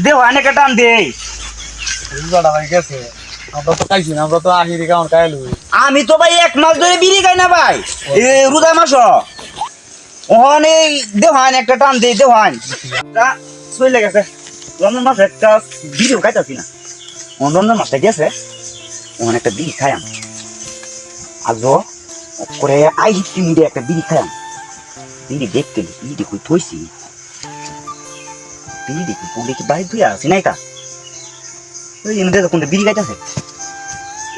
দে অনেক টান দে আমি তো ভাই 1 মাস ধরে বিড়ি খাই না ভাই রোজা মাস ওখানে দেওয়ান একটা টান দে দেওয়ান চলে গেছে রমজান মাসে একটা বিড়িও খাইতেছি না রমজান মাসটা গেছে ওখানে একটা বিড়ি খাইম আজও করে আই হিটে একটা বিড়ি খাইম বিড়ি দেখতে বিড়ি কই থইছি বিড়ি দেখি পুলে কি বাইরে ধুয়ে আসি নাই কা ওই এমনি যখন বিড়ি খাইতেছে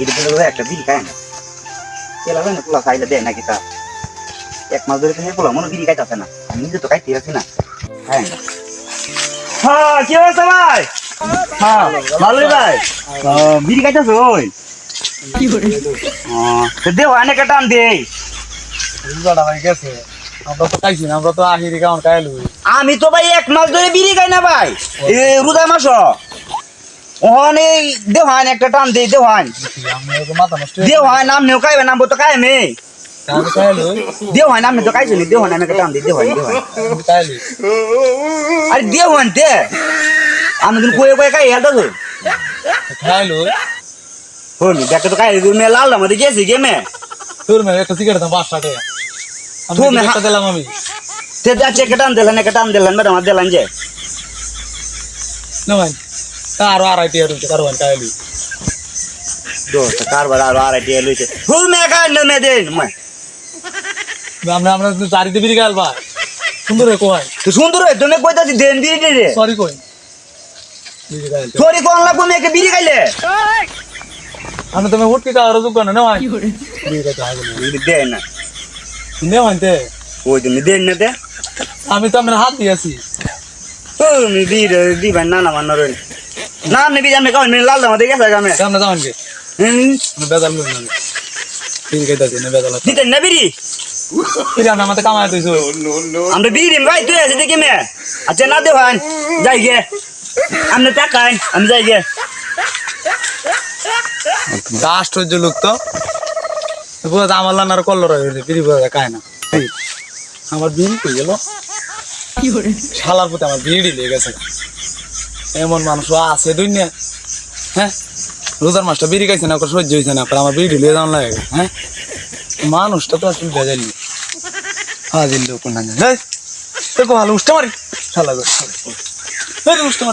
এটা বলে একটা বিড়ি খায় না তেলা না পোলা খাইলে দেয় নাকি তা 1 মাস ধরে পোলা মনে বিড়ি খাইতেছে না আমি নিজে তো খাইতে আছি না হ্যাঁ হ্যাঁ কি অবস্থা ভাই হ্যাঁ ভালোই ভাই বিড়ি খাইতেছে ওই কি করে দে অনেক টান দে আমি তো ভাই 1 মাস ধরে বিড়ি খাই না ভাই রোজা মাস ওখানে দেওয়ান একটা টান দে দেওয়ান নাম নেও খাইবে নাম তো খাই আমি দেওয়ান নাম তো খাইছি দেওয়ান আমি একটা টান দে দেওয়ান আরে দেওয়ান দে আমি তুমি কয়ে কয়ে খাই হেলতা তো খাইলো হলি দেখতে তো খাই মে লাল আমাদের গেছি গেমে তোর মে একটা সিগারেট দাম 5 টাকা আমি একটা দিলাম আমি তে যাচ্ছে একটা টান দিলেন ম্যাডাম আর দিলেন যে না ভাই আরো আড়াইটি আর কারবান খাইলি দোস্ত কারবার আরো আড়াইটি লইছে ফুল মে খাই না মে দেন আমরা চারিতে বিড়ি গাল ভাই সুন্দর রে কই তো সুন্দর হয় তুমি কইতাছি দেন বিড়ি রে সরি কই বিড়ি গাল সরি কোন লাগবো মেকে বিড়ি খাইলে আমি তুমি হুট কি কারো যোগ না ভাই বিড়ি খাইতে হবে বিড়ি দেন না নে মানতে ওই তুমি দেন না দে আমি তো আমার হাত দিয়েছি তুমি বিড়ি দিবেন না না মানো রে না আমি বিড়ি আমি কাউন লাল দাম দেখে গেছে আমি সামনে যাওন কে বেদাল লই না বিড়ি খাইতে না বেদাল দিতে না বিড়ি বিড়ি আমরা মতে কামাই দিছো আমরা বিড়ি ভাই তুই আছে দেখি মে আচ্ছা না দে ভাই যাই গে আমি টাকাই আমি যাই গে আশ্চর্য লোক তো পুরো আমার লানার কল্লর বিড়ি পুরো খায় না আমার বিড়ি কই গেল কি করে শালার পুতে আমার বিড়ি লেগে গেছে এমন মানুষ আছে দুনিয়া হ্যাঁ রোজার মাসটা বিড়ি খাইছে না সহ্য হয়েছে না আমার বিড়ি লিয়ে যাওয়ার লাগে হ্যাঁ মানুষটা তো আসলে ভেজালি হাজির লোক না তোকে ভালো উঠতে পারি শালা উঠতে